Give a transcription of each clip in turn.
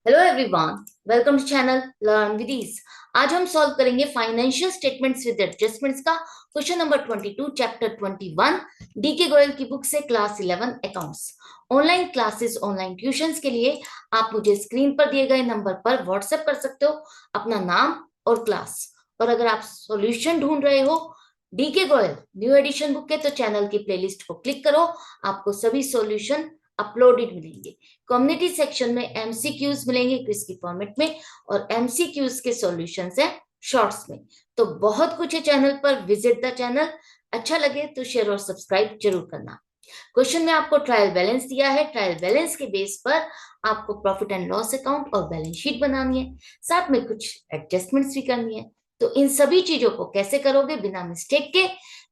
Hello everyone, welcome to channel learn with ease. आज हम solve करेंगे फाइनेंशियल स्टेटमेंट्स विद एडजस्टमेंट्स का question number 22 chapter 21 DK Goyal की book से class 11 accounts. Online classes, online tuitions के लिए आप मुझे स्क्रीन पर दिए गए नंबर पर व्हाट्सएप कर सकते हो अपना नाम और क्लास। और अगर आप सॉल्यूशन ढूंढ रहे हो DK Goyal new edition book के, तो चैनल की प्लेलिस्ट को क्लिक करो, आपको सभी सॉल्यूशन अपलोडेड मिलेंगे। कम्युनिटी सेक्शन में एमसीक्यूज मिलेंगे क्विज की फॉर्मेट में, और एमसीक्यूज के सॉल्यूशंस है शॉर्ट्स में। तो बहुत कुछ है चैनल पर, विजिट द चैनल। अच्छा लगे तो शेयर और सब्सक्राइब जरूर करना। क्वेश्चन में आपको ट्रायल बैलेंस दिया है, ट्रायल बैलेंस के बेस पर आपको प्रॉफिट एंड लॉस अकाउंट और बैलेंस शीट बनानी है, साथ में कुछ एडजस्टमेंट्स भी करनी है। तो इन सभी चीजों को कैसे करोगे बिना मिस्टेक के,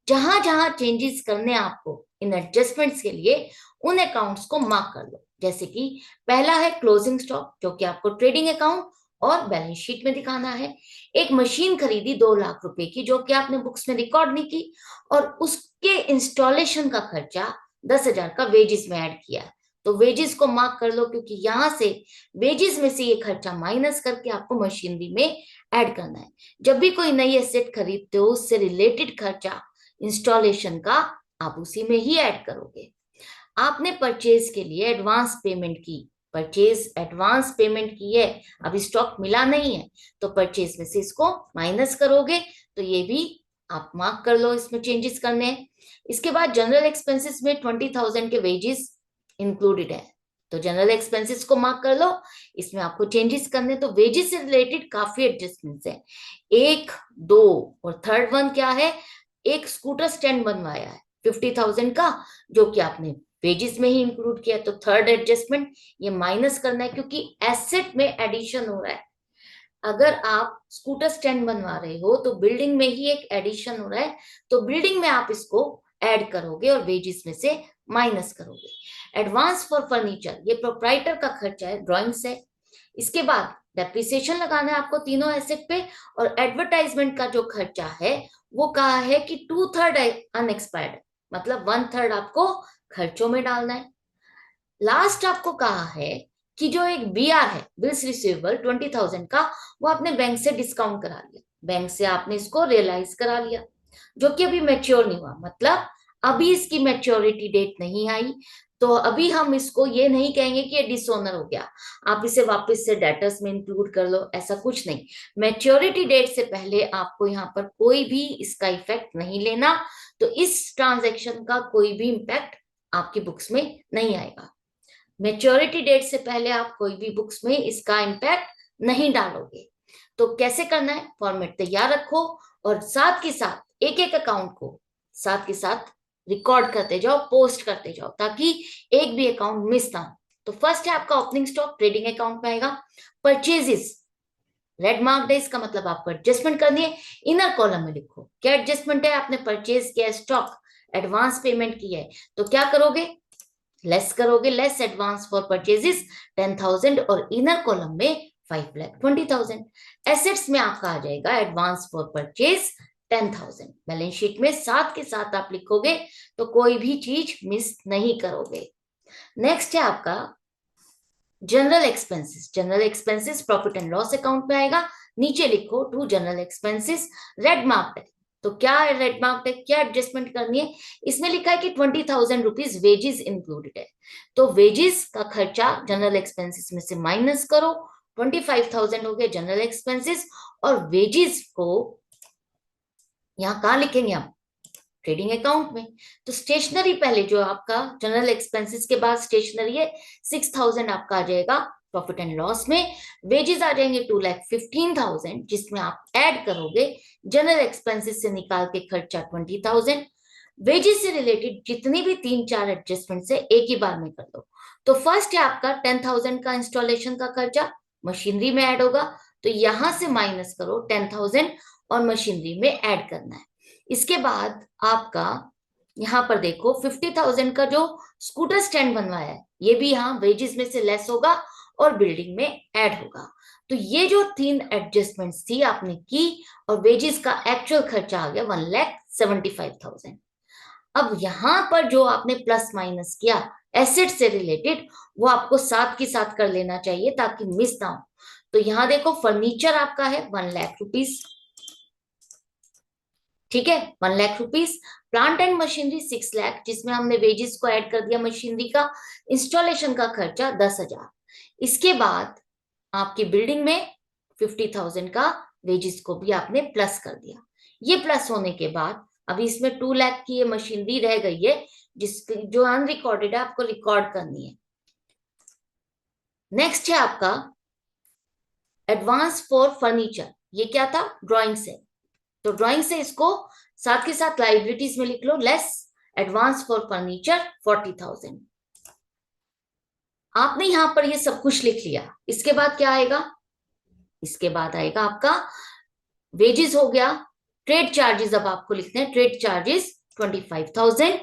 जहां जहां चेंजेस करने आपको इन एडजस्टमेंट्स के लिए, उन अकाउंट्स को मार्क कर लो। जैसे कि पहला है क्लोजिंग स्टॉक, जो कि आपको ट्रेडिंग अकाउंट और बैलेंस शीट में दिखाना है। एक मशीन खरीदी 2 लाख रुपए की, जो कि आपने बुक्स में रिकॉर्ड नहीं की, और उसके इंस्टॉलेशन का खर्चा 10,000 का वेजेस में ऐड किया। तो वेजेस को मार्क कर लो, क्योंकि यहां से वेजेस में से ये खर्चा माइनस करके आपको मशीनरी में ऐड करना है। जब भी कोई नई एसेट खरीदते हो, उससे रिलेटेड खर्चा इंस्टॉलेशन का आप उसी में ही ऐड करोगे। आपने परचेज के लिए एडवांस पेमेंट की, परचेज एडवांस पेमेंट की है, अभी स्टॉक मिला नहीं है, तो परचेज में से इसको माइनस करोगे। तो ये भी आप मार्क कर लो, इसमें चेंजेस करने हैं। इसके बाद जनरल एक्सपेंसेस में 20,000 के वेजेस इंक्लूडेड है, तो जनरल एक्सपेंसेस को मार्क कर लो, इसमें आपको चेंजेस करने। तो वेजेस से रिलेटेड काफी एडजस्टमेंट्स है, एक दो, और थर्ड वन क्या है, एक स्कूटर स्टैंड बनवाया है 50,000 का, जो कि आपने वेजेस में ही इंक्लूड किया। तो थर्ड एडजस्टमेंट ये माइनस करना है, क्योंकि एसेट में एडिशन हो रहा है। अगर आप स्कूटर स्टैंड बनवा रहे हो तो बिल्डिंग में ही एक एडिशन हो रहा है, तो बिल्डिंग में आप इसको ऐड करोगे और वेजेस में से माइनस करोगे। एडवांस फॉर फर्नीचर, ये प्रोप्राइटर का खर्चा है, ड्रॉइंग्स है। इसके बाद डेप्रिसिएशन लगाना है आपको तीनों एसेट पे, और एडवर्टाइजमेंट का जो खर्चा है वो कहा है कि 2/3 अनएक्सपायर्ड, मतलब 1/3 आपको खर्चों में डालना है। लास्ट आपको कहा है कि जो एक बीआर है, बिल्स रिसीवेबल 20,000 का, वो आपने बैंक से डिस्काउंट करा लिया, बैंक से आपने इसको रियलाइज करा लिया, जो कि अभी मैच्योर नहीं हुआ, मतलब अभी इसकी मैच्योरिटी डेट नहीं आई। तो अभी हम इसको ये नहीं कहेंगे कि ये डिसओनर हो गया, आप इसे वापस से डेटर्स में इंक्लूड कर लो, ऐसा कुछ नहीं। मैच्योरिटी डेट से पहले आपको यहाँ पर कोई भी इसका इफेक्ट नहीं लेना, तो इस ट्रांजेक्शन का कोई भी इम्पैक्ट आपकी बुक्स में नहीं आएगा। मेच्योरिटी डेट से पहले आप कोई भी बुक्स में इसका इम्पैक्ट नहीं डालोगे। तो कैसे करना है, फॉर्मेट तैयार रखो, और साथ के साथ एक एक अकाउंट को साथ के साथ रिकॉर्ड करते जाओ, पोस्ट करते जाओ, ताकि एक भी अकाउंट मिस ना हो। तो फर्स्ट है आपका ओपनिंग स्टॉक, ट्रेडिंग अकाउंट में आएगा। परचेजेस रेड मार्क्ड है, इसका मतलब आपको एडजस्टमेंट करनी है। इनर कॉलम में लिखो क्या एडजस्टमेंट है, आपने परचेज किया स्टॉक, एडवांस पेमेंट की है, तो क्या करोगे, लेस करोगे, लेस एडवांस फॉर परचेजेस 10,000, और इनर कॉलम में 5,20,000। एसेट्स में आपका आ जाएगा advance for purchase 10,000। Balance sheet में साथ के साथ आप लिखोगे, तो कोई भी चीज मिस नहीं करोगे। नेक्स्ट है आपका general expenses, general expenses profit and loss account में आएगा। नीचे लिखो to general expenses, red marked है। तो क्या है रेड मार्क्ड है, क्या एडजस्टमेंट करनी है, इसमें लिखा है कि 20,000 रुपीज वेजेस इंक्लूडेड है, तो वेजेस का खर्चा जनरल एक्सपेंसेस में से माइनस करो। 25,000 हो गए जनरल एक्सपेंसेस, और वेजेस को यहाँ कहाँ लिखेंगे हम, ट्रेडिंग अकाउंट में। तो स्टेशनरी पहले, जो आपका जनरल एक्सपेंसेस के बाद स्टेशनरी है, 6,000 आपका आ जाएगा प्रॉफिट एंड लॉस में। वेजेस आ जाएंगे 2,15,000, जिसमें आप ऐड करोगे जनरल एक्सपेंसेस से निकाल के खर्चा 20,000। वेजेस से रिलेटेड जितनी भी 3-4 एडजस्टमेंट है एक ही बार में कर दो। तो फर्स्ट है आपका 10,000 का इंस्टॉलेशन का खर्चा, मशीनरी में ऐड होगा, तो यहां से माइनस करो 10,000 और मशीनरी में ऐड करना है। इसके बाद आपका यहाँ पर देखो 50,000 का जो स्कूटर स्टैंड बनवाया है, ये भी यहाँ वेजेस में से लेस होगा और बिल्डिंग में ऐड होगा। तो ये जो 3 एडजस्टमेंट्स थी आपने की, और वेजेस का एक्चुअल खर्चा आ गया 1,75,000। अब यहां पर जो आपने प्लस माइनस किया एसेट से रिलेटेड, वो आपको साथ के साथ कर लेना चाहिए ताकि मिस ना हो। तो यहां देखो फर्नीचर आपका है 1 लाख रुपीस, ठीक है, 1 lakh rupees. Plant and machinery 6 lakh, जिसमें हमने वेजेस को ऐड कर दिया, मशीनरी का इंस्टॉलेशन का खर्चा 10,000। इसके बाद आपकी बिल्डिंग में 50,000 का वेजेस को भी आपने प्लस कर दिया। ये प्लस होने के बाद अभी इसमें 2 लाख की ये मशीनरी रह गई है, जिसकी जो अनरिकॉर्डेड है, आपको रिकॉर्ड करनी है। नेक्स्ट है आपका एडवांस फॉर फर्नीचर। ये क्या था? ड्राइंग से, तो ड्राइंग से इसको साथ के साथ लाइबिलिटीज में लिख लो, लेस एडवांस फॉर फर्नीचर 40,000। आपने यहां पर ये सब कुछ लिख लिया। इसके बाद क्या आएगा? इसके बाद आएगा आपका वेजेस हो गया। ट्रेड चार्जेस अब आपको लिखने हैं, trade charges 25,000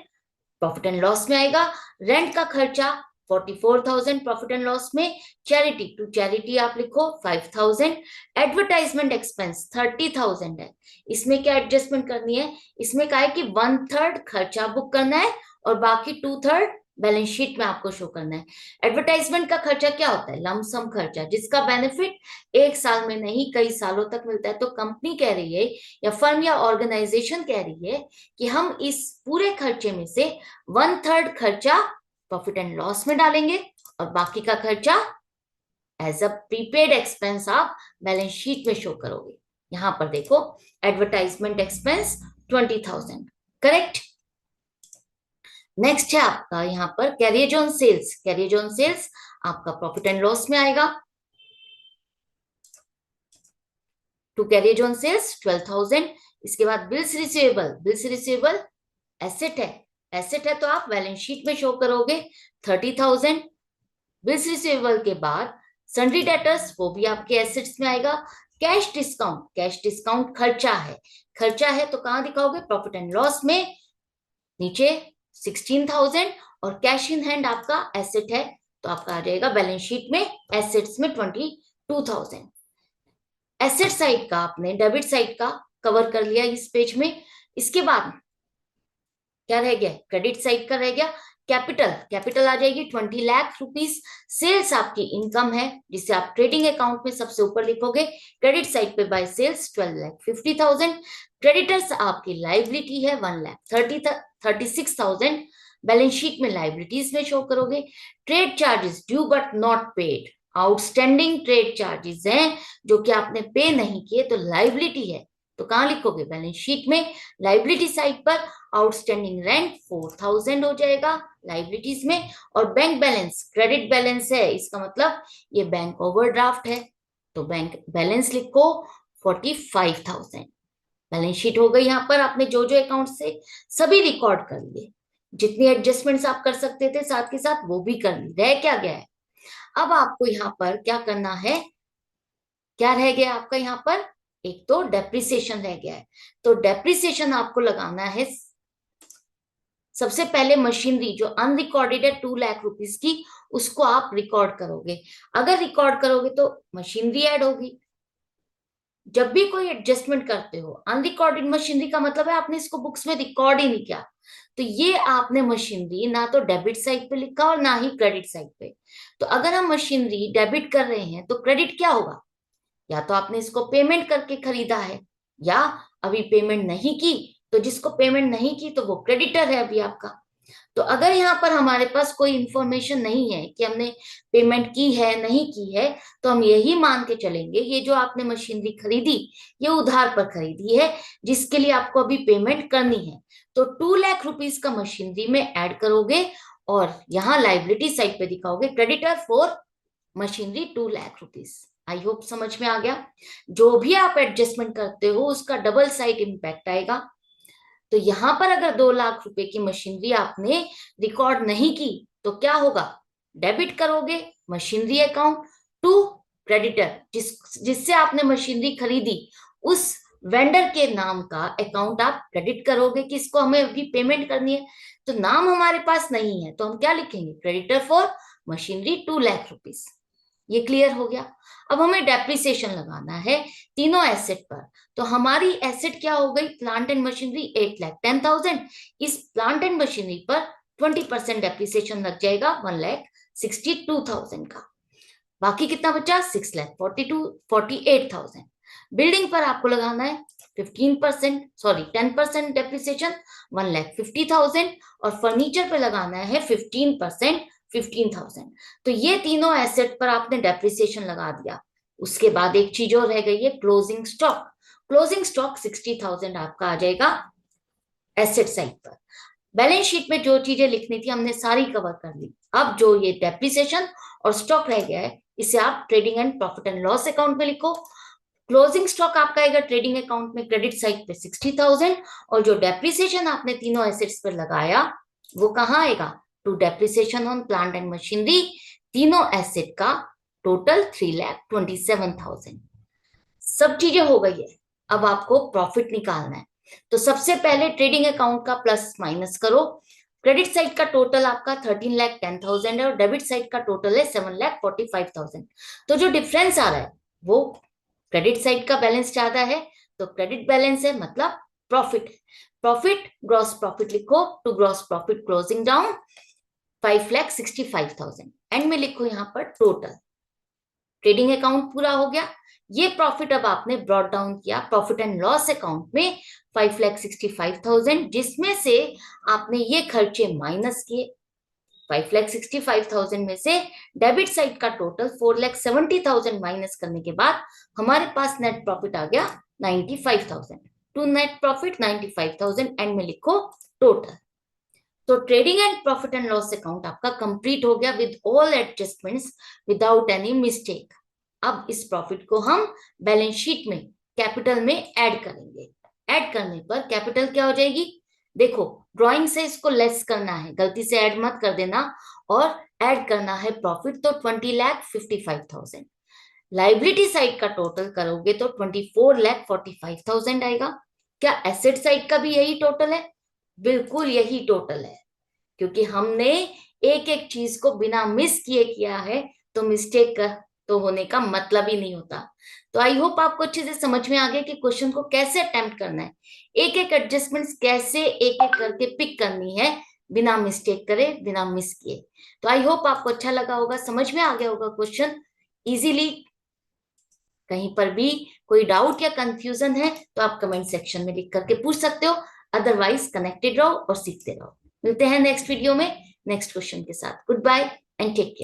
profit and loss में आएगा। रेंट का खर्चा 44,000 प्रॉफिट एंड लॉस में। चैरिटी, टू चैरिटी आप लिखो 5,000। एडवर्टाइजमेंट एक्सपेंस 30,000 है। इसमें क्या एडजस्टमेंट करनी है? इसमें क्या है कि 1/3 खर्चा बुक करना है और बाकी 2/3 बैलेंस शीट में आपको शो करना है। एडवर्टाइजमेंट का खर्चा क्या होता है? लमसम खर्चा, जिसका बेनिफिट 1 साल में नहीं कई सालों तक मिलता है। तो कंपनी कह रही है या फर्म या ऑर्गेनाइजेशन कह रही है कि हम इस पूरे खर्चे में से 1/3 खर्चा प्रॉफिट एंड लॉस में डालेंगे और बाकी का खर्चा एज अ प्रीपेड एक्सपेंस आप बैलेंस शीट में शो करोगे। यहां पर देखो एडवर्टाइजमेंट एक्सपेंस 20,000, करेक्ट। नेक्स्ट है आपका यहाँ पर carriage on sales. Carriage on sales आपका प्रॉफिट एंड लॉस में आएगा। To carriage on sales 12,000। इसके बाद bills receivable, bills receivable asset है, एसेट है तो आप बैलेंस शीट में शो करोगे 30,000। बिल्स रिसीवेबल के बाद सन्ड्री डेटर्स, वो भी आपके एसेट्स में आएगा। कैश डिस्काउंट, कैश डिस्काउंट खर्चा है, खर्चा है तो कहां दिखाओगे? प्रॉफिट एंड लॉस में, नीचे 16,000। और कैश इन हैंड आपका एसेट है तो आपका आ जाएगा बैलेंस शीट में एसेट्स में 22,000। एसेट साइड का आपने डेबिट साइड का कवर कर लिया इस पेज में। इसके बाद क्या रह गया? क्रेडिट साइड का रह गया। कैपिटल, कैपिटल आ जाएगी 20 लाख रुपीस। सेल्स आपकी इनकम है जिसे आप ट्रेडिंग अकाउंट में सबसे ऊपर लिखोगे। क्रेडिट साइड पे बाय सेल्स 12,50,000। क्रेडिटर्स आपकी लाइबिलिटी है 1,36,000, बैलेंस शीट में लाइबिलिटीज में शो करोगे। Trade charges due but not paid, outstanding trade charges हैं जो कि आपने पे नहीं किए तो लाइबिलिटी है, तो कहां लिखोगे? बैलेंस शीट में। लाइबिलिटी साइड पर आउटस्टैंडिंग रेंट 4,000 हो जाएगा लाइबिलिटीज में। और बैंक बैलेंस, क्रेडिट बैलेंस है, इसका मतलब ये बैंक ओवरड्राफ्ट है तो बैंक बैलेंस लिखो 45,000। बैलेंस शीट हो गई। यहाँ पर आपने जो जो अकाउंट से सभी रिकॉर्ड कर लिए, जितनी एडजस्टमेंट्स आप कर सकते थे साथ के साथ वो भी कर ली। रह क्या गया है? अब आपको यहाँ पर क्या करना है? क्या रह गया आपका यहाँ पर? एक तो डेप्रिसिएशन रह गया है, तो डेप्रिसिएशन आपको लगाना है। सबसे पहले मशीनरी जो अनरिकॉर्डेड है 2 लाख रुपीस की, उसको आप रिकॉर्ड करोगे। अगर रिकॉर्ड करोगे तो मशीनरी ऐड होगी। जब भी कोई एडजस्टमेंट करते हो, अनरिकॉर्डेड मशीनरी का मतलब है आपने इसको बुक्स में रिकॉर्ड ही नहीं किया, तो ये आपने मशीनरी ना तो डेबिट साइड पे लिखा और ना ही क्रेडिट साइड पे। तो अगर हम मशीनरी डेबिट कर रहे हैं तो क्रेडिट क्या होगा? या तो आपने इसको पेमेंट करके खरीदा है या अभी पेमेंट नहीं की, तो जिसको पेमेंट नहीं की तो वो क्रेडिटर है अभी आपका। तो अगर यहाँ पर हमारे पास कोई इंफॉर्मेशन नहीं है कि हमने पेमेंट की है नहीं की है, तो हम यही मान के चलेंगे ये जो आपने मशीनरी खरीदी ये उधार पर खरीदी है जिसके लिए आपको अभी पेमेंट करनी है। तो 2 लाख रुपीस का मशीनरी में ऐड करोगे और यहाँ लाइबिलिटी साइड पे दिखाओगे creditor for machinery 2 lakh rupees. I hope समझ में आ गया। जो भी आप एडजस्टमेंट करते हो उसका डबल साइड इम्पैक्ट आएगा। तो यहां पर अगर 2 लाख रुपए की मशीनरी आपने रिकॉर्ड नहीं की तो क्या होगा? डेबिट करोगे मशीनरी अकाउंट टू क्रेडिटर, जिससे आपने मशीनरी खरीदी उस वेंडर के नाम का अकाउंट आप क्रेडिट करोगे कि इसको हमें अभी पेमेंट करनी है। तो नाम हमारे पास नहीं है तो हम क्या लिखेंगे? Creditor for machinery 2 lakh rupees. ये क्लियर हो गया। अब हमें डेप्रिसिएशन लगाना है तीनों एसेट पर। तो हमारी एसेट क्या हो गई, प्लांट एंड मशीनरी 8,10,000। इस प्लांट एंड मशीनरी पर 20% डेप्रिसिएशन लग जाएगा 1,62,000 का। बाकी कितना बचा, 6,48,000। बिल्डिंग पर आपको लगाना है 10% डेप्रिसिएशन 1,50,000 और फर्नीचर पे लगाना है 15% 15,000। तो ये तीनों एसेट पर आपने डेप्रिसिएशन लगा दिया। उसके बाद एक चीज और रह गई है, क्लोजिंग स्टॉक। क्लोजिंग स्टॉक 60,000 आपका आ जाएगा एसेट साइड पर। बैलेंस शीट में जो चीजें लिखनी थी हमने सारी कवर कर ली। अब जो ये डेप्रिसिएशन और स्टॉक रह गया है इसे आप trading and profit and loss account में लिखो। क्लोजिंग स्टॉक आपका आएगा ट्रेडिंग अकाउंट में क्रेडिट साइड पे 60,000 और जो डेप्रिसिएशन आपने तीनों एसेट्स पर लगाया वो कहाँ आएगा, to depreciation on plant and machinery, तीनों एसेट का टोटल 3,27,000। सब चीजें हो गई है। अब आपको प्रॉफिट निकालना है। तो सबसे पहले ट्रेडिंग अकाउंट का प्लस माइनस करो। क्रेडिट साइड का टोटल आपका 13,10,000 है और डेबिट साइड का टोटल है 7,45,000। तो जो डिफरेंस आ रहा है वो क्रेडिट साइड का बैलेंस ज्यादा है, तो क्रेडिट बैलेंस है मतलब प्रॉफिट। प्रॉफिट ग्रॉस प्रॉफिट लिखो, to gross profit closing down 5,65,000। End में लिखो यहाँ पर टोटल। ट्रेडिंग अकाउंट पूरा हो गया। ये प्रॉफिट अब आपने ब्रॉट डाउन किया प्रॉफिट एंड लॉस अकाउंट में 5,65,000, जिसमें से आपने ये खर्चे माइनस किए। 5,65,000 में से डेबिट साइड का टोटल 4,70,000 माइनस करने के बाद हमारे पास नेट प्रॉफिट आ गया 95,000। टू नेट प्रॉफिट 95,000 एंड में लिखो टोटल। तो trading and profit and loss account आपका कंप्लीट हो गया with all adjustments without any mistake. अब इस प्रॉफिट को हम बैलेंस शीट में कैपिटल में ऐड करेंगे। ऐड करने पर कैपिटल क्या हो जाएगी, देखो ड्राइंग से इसको लेस करना है, गलती से ऐड मत कर देना, और ऐड करना है प्रॉफिट तो 20,55,000। लाइबिलिटी साइड का टोटल करोगे तो 24,45,000 आएगा। क्या एसेट साइड का भी यही टोटल है, बिल्कुल यही टोटल है, क्योंकि हमने एक एक चीज को बिना मिस किए किया है, तो मिस्टेक तो होने का मतलब ही नहीं होता। तो आई होप आपको अच्छे से समझ में आ गया कि क्वेश्चन को कैसे अटेम्प्ट करना है, एक एक एडजस्टमेंट्स कैसे एक एक करके पिक करनी है बिना मिस्टेक करे, बिना मिस किए। तो आई होप आपको अच्छा लगा होगा, समझ में आ गया होगा क्वेश्चन इजीली। कहीं पर भी कोई डाउट या कंफ्यूजन है तो आप कमेंट सेक्शन में लिख करके पूछ सकते हो। अदरवाइज कनेक्टेड रहो और सीखते रहो। मिलते हैं नेक्स्ट वीडियो में नेक्स्ट क्वेश्चन के साथ। Good bye and take care.